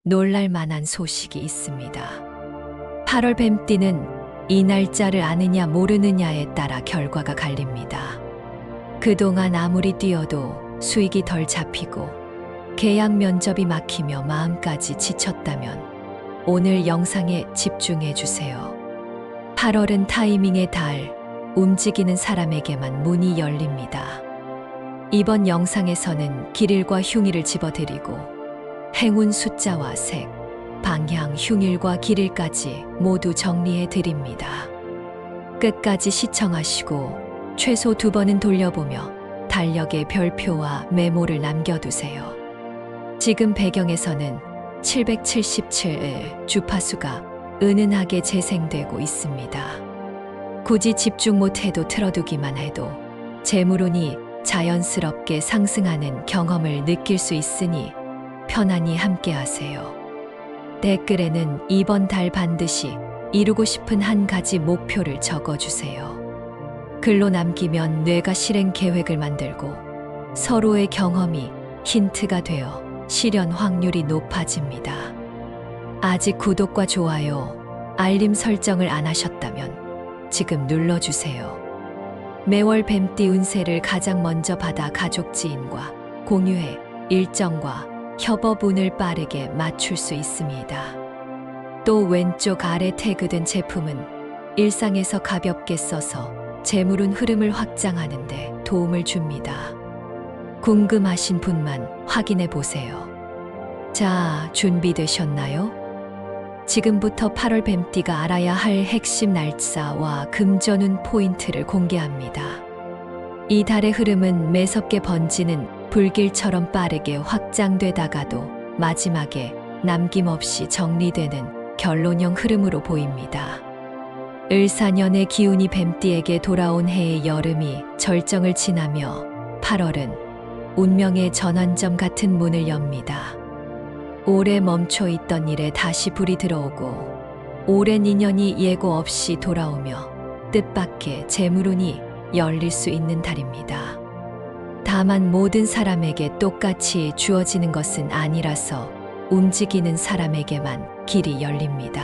놀랄 만한 소식이 있습니다. 8월 뱀띠는 이 날짜를 아느냐 모르느냐에 따라 결과가 갈립니다. 그동안 아무리 뛰어도 수익이 덜 잡히고 계약 면접이 막히며 마음까지 지쳤다면 오늘 영상에 집중해 주세요. 8월은 타이밍의 달, 움직이는 사람에게만 문이 열립니다. 이번 영상에서는 길일과 흉일을 집어드리고 행운 숫자와 색, 방향, 흉일과 길일까지 모두 정리해 드립니다. 끝까지 시청하시고 최소 2번은 돌려보며 달력에 별표와 메모를 남겨두세요. 지금 배경에서는 777일 주파수가 은은하게 재생되고 있습니다. 굳이 집중 못해도 틀어두기만 해도 재물운이 자연스럽게 상승하는 경험을 느낄 수 있으니 편안히 함께하세요. 댓글에는 이번 달 반드시 이루고 싶은 한 가지 목표를 적어주세요. 글로 남기면 뇌가 실행 계획을 만들고 서로의 경험이 힌트가 되어 실현 확률이 높아집니다. 아직 구독과 좋아요, 알림 설정을 안 하셨다면 지금 눌러주세요. 매월 뱀띠 운세를 가장 먼저 받아 가족 지인과 공유해 일정과 협업운을 빠르게 맞출 수 있습니다. 또 왼쪽 아래 태그된 제품은 일상에서 가볍게 써서 재물운 흐름을 확장하는 데 도움을 줍니다. 궁금하신 분만 확인해 보세요. 자, 준비되셨나요? 지금부터 8월 뱀띠가 알아야 할 핵심 날짜와 금전운 포인트를 공개합니다. 이 달의 흐름은 매섭게 번지는 불길처럼 빠르게 확장되다가도 마지막에 남김없이 정리되는 결론형 흐름으로 보입니다. 을사년의 기운이 뱀띠에게 돌아온 해의 여름이 절정을 지나며 8월은 운명의 전환점 같은 문을 엽니다. 오래 멈춰 있던 일에 다시 불이 들어오고 오랜 인연이 예고 없이 돌아오며 뜻밖의 재물운이 열릴 수 있는 달입니다. 다만 모든 사람에게 똑같이 주어지는 것은 아니라서 움직이는 사람에게만 길이 열립니다.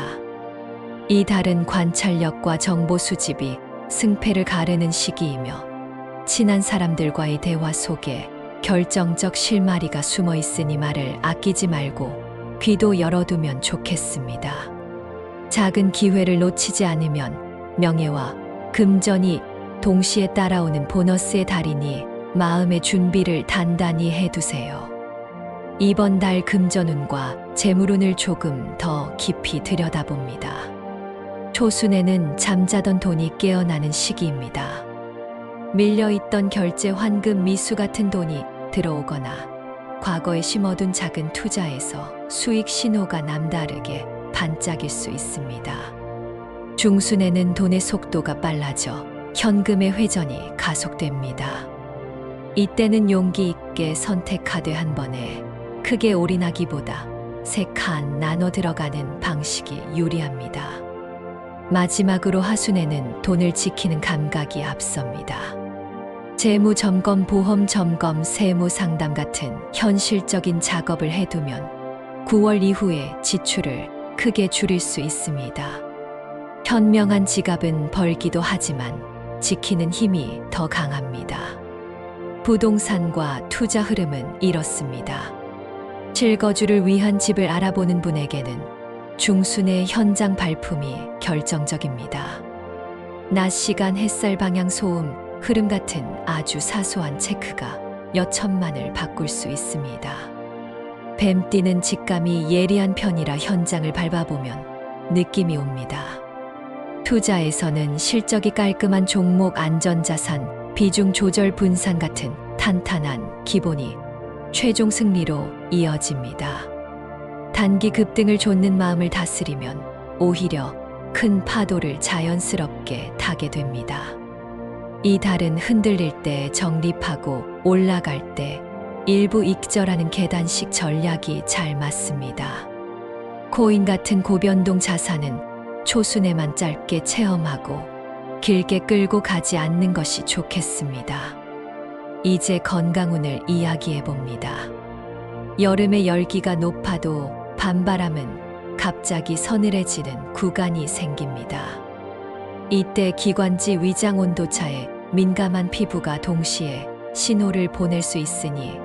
이 달은 관찰력과 정보 수집이 승패를 가르는 시기이며 친한 사람들과의 대화 속에 결정적 실마리가 숨어 있으니 말을 아끼지 말고 귀도 열어두면 좋겠습니다. 작은 기회를 놓치지 않으면 명예와 금전이 동시에 따라오는 보너스의 달이니 마음의 준비를 단단히 해두세요. 이번 달 금전운과 재물운을 조금 더 깊이 들여다봅니다. 초순에는 잠자던 돈이 깨어나는 시기입니다. 밀려있던 결제, 환금, 미수 같은 돈이 들어오거나 과거에 심어둔 작은 투자에서 수익 신호가 남다르게 반짝일 수 있습니다. 중순에는 돈의 속도가 빨라져 현금의 회전이 가속됩니다. 이때는 용기 있게 선택하되 한 번에 크게 올인하기보다 세 칸 나눠 들어가는 방식이 유리합니다. 마지막으로 하순에는 돈을 지키는 감각이 앞섭니다. 재무 점검, 보험 점검, 세무 상담 같은 현실적인 작업을 해두면 9월 이후에 지출을 크게 줄일 수 있습니다. 현명한 지갑은 벌기도 하지만 지키는 힘이 더 강합니다. 부동산과 투자 흐름은 이렇습니다. 실거주를 위한 집을 알아보는 분에게는 중순의 현장 발품이 결정적입니다. 낮 시간, 햇살, 방향, 소음, 흐름 같은 아주 사소한 체크가 여천만을 바꿀 수 있습니다. 뱀띠는 직감이 예리한 편이라 현장을 밟아보면 느낌이 옵니다. 투자에서는 실적이 깔끔한 종목, 안전자산, 비중 조절, 분산 같은 탄탄한 기본이 최종 승리로 이어집니다. 단기 급등을 좇는 마음을 다스리면 오히려 큰 파도를 자연스럽게 타게 됩니다. 이 달은 흔들릴 때 정립하고 올라갈 때 일부 익절하는 계단식 전략이 잘 맞습니다. 코인 같은 고변동 자산은 초순에만 짧게 체험하고 길게 끌고 가지 않는 것이 좋겠습니다. 이제 건강운을 이야기해 봅니다. 여름의 열기가 높아도 밤바람은 갑자기 서늘해지는 구간이 생깁니다. 이때 기관지 위장 온도차에 민감한 피부가 동시에 신호를 보낼 수 있으니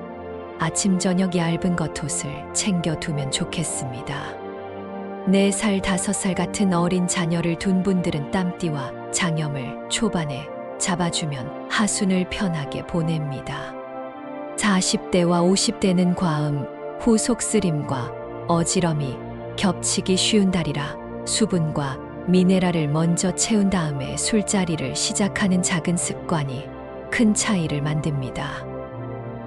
아침 저녁 얇은 겉옷을 챙겨두면 좋겠습니다. 4살, 5살 같은 어린 자녀를 둔 분들은 땀띠와 장염을 초반에 잡아주면 하순을 편하게 보냅니다. 40대와 50대는 과음, 후 속쓰림과 어지럼이 겹치기 쉬운 달이라 수분과 미네랄을 먼저 채운 다음에 술자리를 시작하는 작은 습관이 큰 차이를 만듭니다.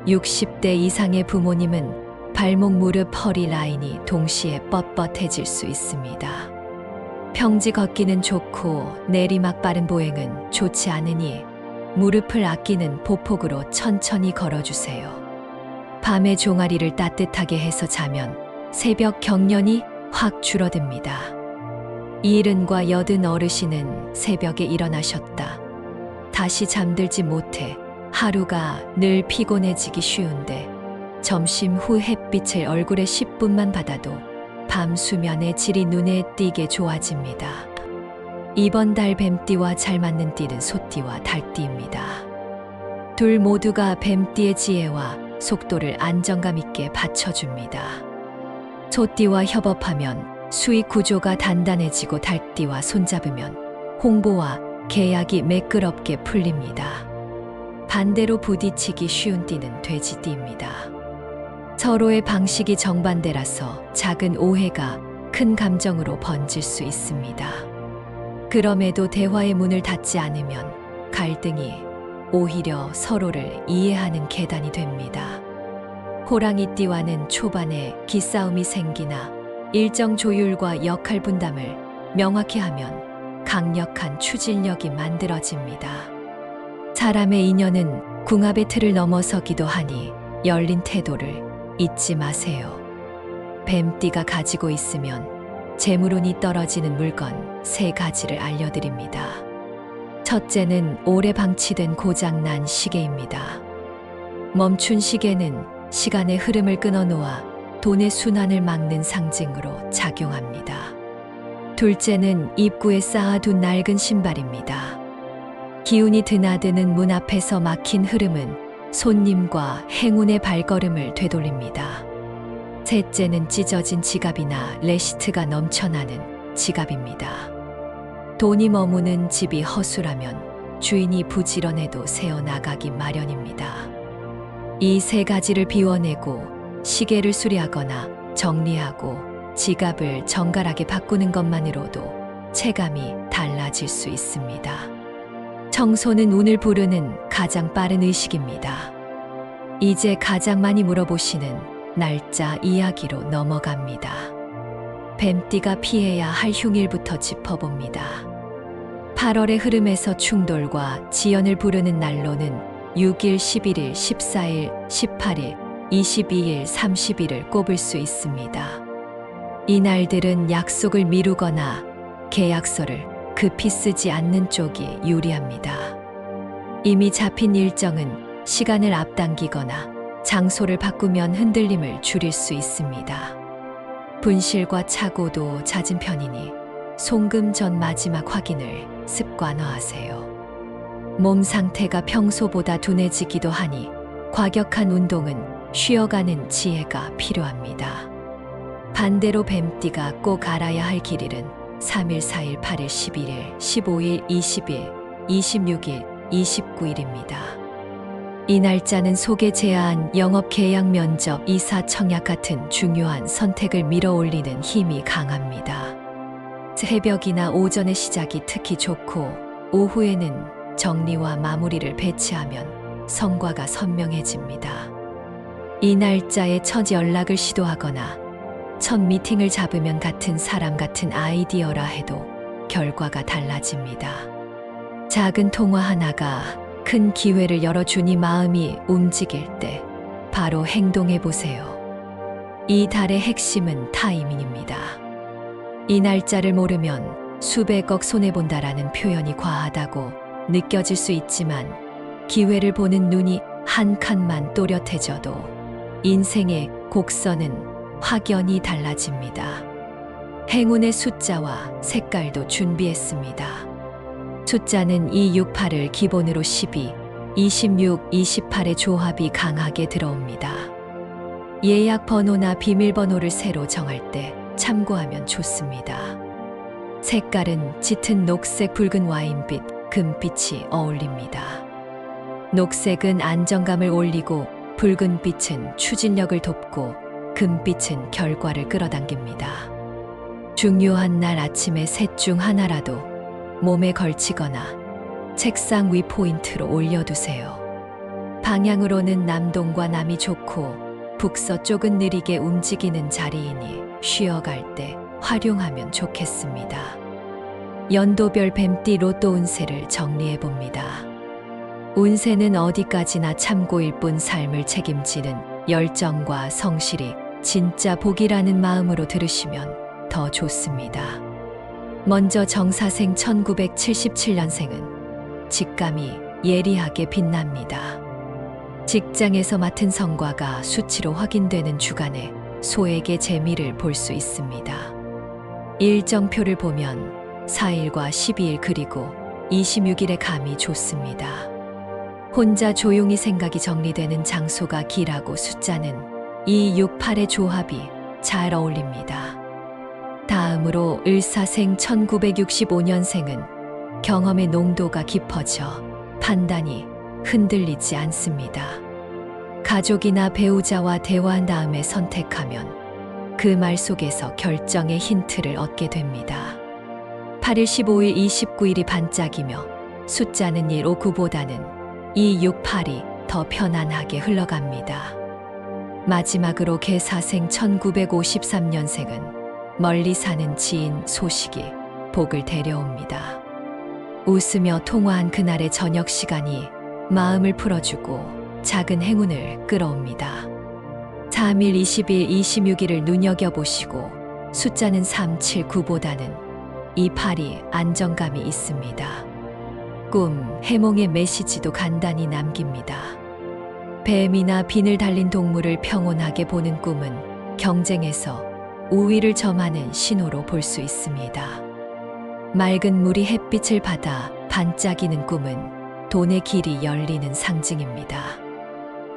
60대 이상의 부모님은 발목, 무릎, 허리 라인이 동시에 뻣뻣해질 수 있습니다. 평지 걷기는 좋고 내리막 빠른 보행은 좋지 않으니 무릎을 아끼는 보폭으로 천천히 걸어주세요. 밤에 종아리를 따뜻하게 해서 자면 새벽 경련이 확 줄어듭니다. 70과 80 어르신은 새벽에 일어나셨다. 다시 잠들지 못해 하루가 늘 피곤해지기 쉬운데 점심 후 햇빛을 얼굴에 10분만 받아도 밤 수면의 질이 눈에 띄게 좋아집니다. 이번 달 뱀띠와 잘 맞는 띠는 소띠와 달띠입니다. 둘 모두가 뱀띠의 지혜와 속도를 안정감 있게 받쳐줍니다. 소띠와 협업하면 수익 구조가 단단해지고 달띠와 손잡으면 홍보와 계약이 매끄럽게 풀립니다. 반대로 부딪히기 쉬운 띠는 돼지띠입니다. 서로의 방식이 정반대라서 작은 오해가 큰 감정으로 번질 수 있습니다. 그럼에도 대화의 문을 닫지 않으면 갈등이 오히려 서로를 이해하는 계단이 됩니다. 호랑이띠와는 초반에 기싸움이 생기나 일정 조율과 역할 분담을 명확히 하면 강력한 추진력이 만들어집니다. 사람의 인연은 궁합의 틀을 넘어서기도 하니 열린 태도를 잊지 마세요. 뱀띠가 가지고 있으면 재물운이 떨어지는 물건 3가지를 알려드립니다. 첫째는 오래 방치된 고장난 시계입니다. 멈춘 시계는 시간의 흐름을 끊어놓아 돈의 순환을 막는 상징으로 작용합니다. 둘째는 입구에 쌓아둔 낡은 신발입니다. 기운이 드나드는 문 앞에서 막힌 흐름은 손님과 행운의 발걸음을 되돌립니다. 셋째는 찢어진 지갑이나 레시트가 넘쳐나는 지갑입니다. 돈이 머무는 집이 허술하면 주인이 부지런해도 새어나가기 마련입니다. 이 3가지를 비워내고 시계를 수리하거나 정리하고 지갑을 정갈하게 바꾸는 것만으로도 체감이 달라질 수 있습니다. 청소는 운을 부르는 가장 빠른 의식입니다. 이제 가장 많이 물어보시는 날짜 이야기로 넘어갑니다. 뱀띠가 피해야 할 흉일부터 짚어봅니다. 8월의 흐름에서 충돌과 지연을 부르는 날로는 6일, 11일, 14일, 18일, 22일, 30일을 꼽을 수 있습니다. 이 날들은 약속을 미루거나 계약서를 급히 쓰지 않는 쪽이 유리합니다. 이미 잡힌 일정은 시간을 앞당기거나 장소를 바꾸면 흔들림을 줄일 수 있습니다. 분실과 착오도 잦은 편이니 송금 전 마지막 확인을 습관화하세요. 몸 상태가 평소보다 둔해지기도 하니 과격한 운동은 쉬어가는 지혜가 필요합니다. 반대로 뱀띠가 꼭 알아야 할 길일은 3일, 4일, 8일, 11일, 15일, 20일, 26일, 29일입니다. 이 날짜는 소개 제안, 영업 계약 면접, 이사 청약 같은 중요한 선택을 밀어올리는 힘이 강합니다. 새벽이나 오전의 시작이 특히 좋고 오후에는 정리와 마무리를 배치하면 성과가 선명해집니다. 이 날짜에 첫 연락을 시도하거나 첫 미팅을 잡으면 같은 사람 같은 아이디어라 해도 결과가 달라집니다. 작은 통화 하나가 큰 기회를 열어주니 마음이 움직일 때 바로 행동해 보세요. 이 달의 핵심은 타이밍입니다. 이 날짜를 모르면 수백억 손해본다라는 표현이 과하다고 느껴질 수 있지만 기회를 보는 눈이 한 칸만 또렷해져도 인생의 곡선은 확연히 달라집니다. 행운의 숫자와 색깔도 준비했습니다. 숫자는 268을 기본으로 12, 26, 28의 조합이 강하게 들어옵니다. 예약 번호나 비밀번호를 새로 정할 때 참고하면 좋습니다. 색깔은 짙은 녹색, 붉은 와인빛, 금빛이 어울립니다. 녹색은 안정감을 올리고 붉은빛은 추진력을 돕고 금빛은 결과를 끌어당깁니다. 중요한 날 아침에 셋 중 하나라도 몸에 걸치거나 책상 위 포인트로 올려두세요. 방향으로는 남동과 남이 좋고 북서쪽은 느리게 움직이는 자리이니 쉬어갈 때 활용하면 좋겠습니다. 연도별 뱀띠 로또 운세를 정리해 봅니다. 운세는 어디까지나 참고일 뿐 삶을 책임지는 열정과 성실이 진짜 복이라는 마음으로 들으시면 더 좋습니다. 먼저 정사생 1977년생은 직감이 예리하게 빛납니다. 직장에서 맡은 성과가 수치로 확인되는 주간에 소액의 재미를 볼 수 있습니다. 일정표를 보면 4일과 12일 그리고 26일의 감이 좋습니다. 혼자 조용히 생각이 정리되는 장소가 길하고 숫자는 2, 6, 8의 조합이 잘 어울립니다. 다음으로 을사생 1965년생은 경험의 농도가 깊어져 판단이 흔들리지 않습니다. 가족이나 배우자와 대화한 다음에 선택하면 그 말 속에서 결정의 힌트를 얻게 됩니다. 8일, 15일, 29일이 반짝이며 숫자는 1, 5, 9보다는 2, 6, 8이 더 편안하게 흘러갑니다. 마지막으로 개사생 1953년생은 멀리 사는 지인 소식이 복을 데려옵니다. 웃으며 통화한 그날의 저녁 시간이 마음을 풀어주고 작은 행운을 끌어옵니다. 3일, 20일, 26일을 눈여겨보시고 숫자는 3, 7, 9보다는 2, 8이 안정감이 있습니다. 꿈, 해몽의 메시지도 간단히 남깁니다. 뱀이나 비늘 달린 동물을 평온하게 보는 꿈은 경쟁에서 우위를 점하는 신호로 볼 수 있습니다. 맑은 물이 햇빛을 받아 반짝이는 꿈은 돈의 길이 열리는 상징입니다.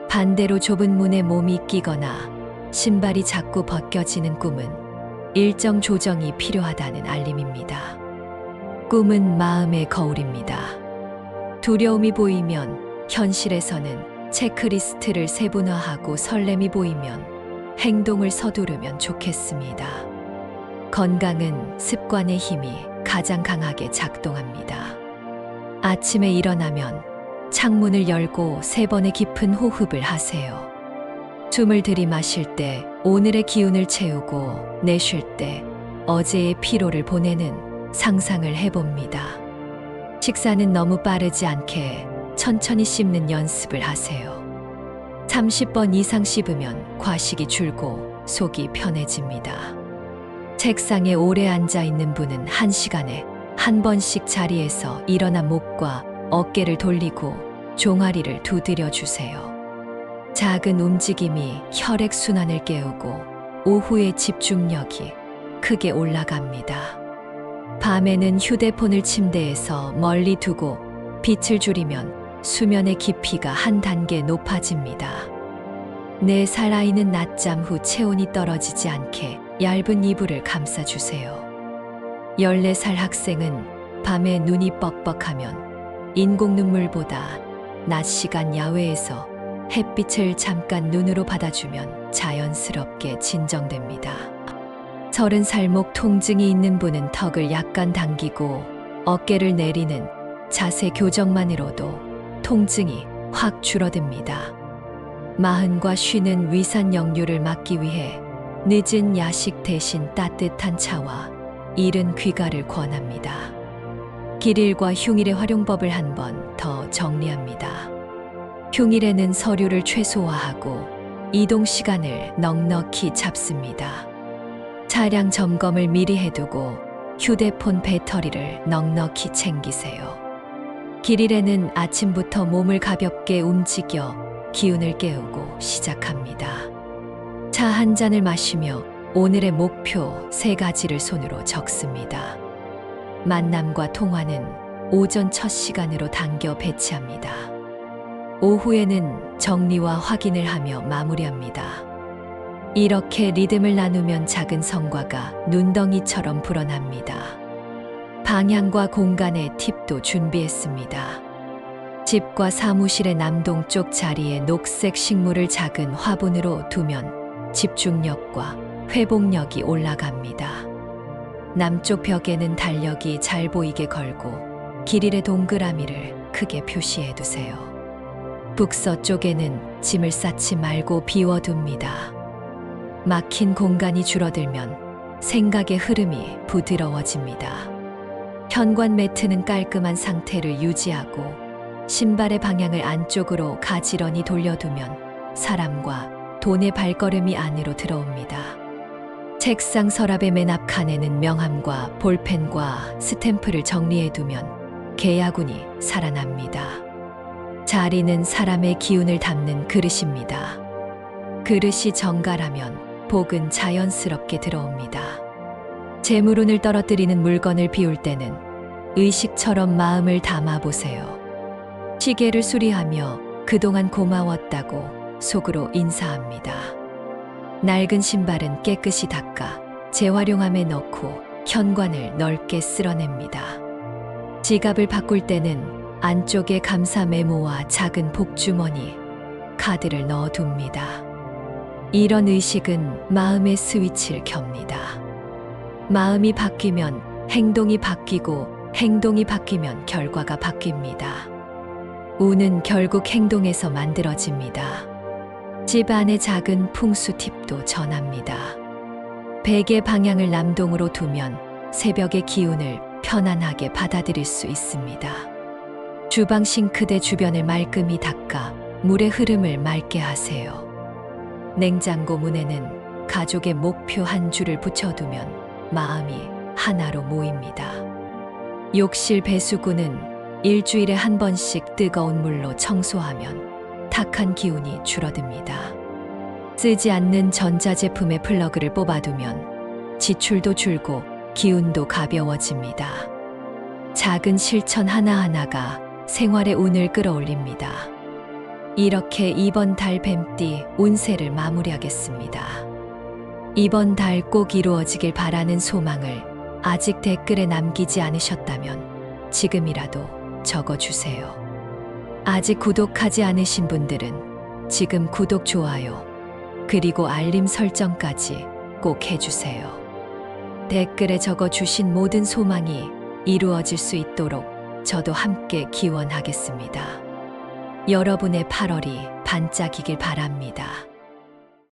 반대로 좁은 문에 몸이 끼거나 신발이 자꾸 벗겨지는 꿈은 일정 조정이 필요하다는 알림입니다. 꿈은 마음의 거울입니다. 두려움이 보이면 현실에서는 체크리스트를 세분화하고 설렘이 보이면 행동을 서두르면 좋겠습니다. 건강은 습관의 힘이 가장 강하게 작동합니다. 아침에 일어나면 창문을 열고 3번의 깊은 호흡을 하세요. 숨을 들이마실 때 오늘의 기운을 채우고 내쉴 때 어제의 피로를 보내는 상상을 해봅니다. 식사는 너무 빠르지 않게 천천히 씹는 연습을 하세요. 30번 이상 씹으면 과식이 줄고 속이 편해집니다. 책상에 오래 앉아 있는 분은 1시간에 한 번씩 자리에서 일어나 목과 어깨를 돌리고 종아리를 두드려 주세요. 작은 움직임이 혈액순환을 깨우고 오후의 집중력이 크게 올라갑니다. 밤에는 휴대폰을 침대에서 멀리 두고 빛을 줄이면 수면의 깊이가 한 단계 높아집니다. 4살 아이는 낮잠 후 체온이 떨어지지 않게 얇은 이불을 감싸주세요. 14살 학생은 밤에 눈이 뻑뻑하면 인공 눈물보다 낮 시간 야외에서 햇빛을 잠깐 눈으로 받아주면 자연스럽게 진정됩니다. 30살 목 통증이 있는 분은 턱을 약간 당기고 어깨를 내리는 자세 교정만으로도 통증이 확 줄어듭니다. 40과 50는 위산 역류를 막기 위해 늦은 야식 대신 따뜻한 차와 이른 귀가를 권합니다. 길일과 흉일의 활용법을 한 번 더 정리합니다. 흉일에는 서류를 최소화하고 이동 시간을 넉넉히 잡습니다. 차량 점검을 미리 해두고 휴대폰 배터리를 넉넉히 챙기세요. 길일에는 아침부터 몸을 가볍게 움직여 기운을 깨우고 시작합니다. 차 한 잔을 마시며 오늘의 목표 3가지를 손으로 적습니다. 만남과 통화는 오전 첫 시간으로 당겨 배치합니다. 오후에는 정리와 확인을 하며 마무리합니다. 이렇게 리듬을 나누면 작은 성과가 눈덩이처럼 불어납니다. 방향과 공간의 팁도 준비했습니다. 집과 사무실의 남동쪽 자리에 녹색 식물을 작은 화분으로 두면 집중력과 회복력이 올라갑니다. 남쪽 벽에는 달력이 잘 보이게 걸고 길일의 동그라미를 크게 표시해 두세요. 북서쪽에는 짐을 쌓지 말고 비워둡니다. 막힌 공간이 줄어들면 생각의 흐름이 부드러워집니다. 현관 매트는 깔끔한 상태를 유지하고 신발의 방향을 안쪽으로 가지런히 돌려두면 사람과 돈의 발걸음이 안으로 들어옵니다. 책상 서랍의 맨 앞 칸에는 명함과 볼펜과 스탬프를 정리해두면 계약운이 살아납니다. 자리는 사람의 기운을 담는 그릇입니다. 그릇이 정갈하면 복은 자연스럽게 들어옵니다. 재물운을 떨어뜨리는 물건을 비울 때는 의식처럼 마음을 담아보세요. 시계를 수리하며 그동안 고마웠다고 속으로 인사합니다. 낡은 신발은 깨끗이 닦아 재활용함에 넣고 현관을 넓게 쓸어냅니다. 지갑을 바꿀 때는 안쪽에 감사 메모와 작은 복주머니, 카드를 넣어둡니다. 이런 의식은 마음의 스위치를 켭니다. 마음이 바뀌면 행동이 바뀌고 행동이 바뀌면 결과가 바뀝니다. 운은 결국 행동에서 만들어집니다. 집 안의 작은 풍수 팁도 전합니다. 베개 방향을 남동으로 두면 새벽의 기운을 편안하게 받아들일 수 있습니다. 주방 싱크대 주변을 말끔히 닦아 물의 흐름을 맑게 하세요. 냉장고 문에는 가족의 목표 한 줄을 붙여두면 마음이 하나로 모입니다. 욕실 배수구는 일주일에 한 번씩 뜨거운 물로 청소하면 탁한 기운이 줄어듭니다. 쓰지 않는 전자제품의 플러그를 뽑아두면 지출도 줄고 기운도 가벼워집니다. 작은 실천 하나하나가 생활의 운을 끌어올립니다. 이렇게 이번 달 뱀띠 운세를 마무리하겠습니다. 이번 달 꼭 이루어지길 바라는 소망을 아직 댓글에 남기지 않으셨다면 지금이라도 적어주세요. 아직 구독하지 않으신 분들은 지금 구독, 좋아요, 그리고 알림 설정까지 꼭 해주세요. 댓글에 적어주신 모든 소망이 이루어질 수 있도록 저도 함께 기원하겠습니다. 여러분의 8월이 반짝이길 바랍니다.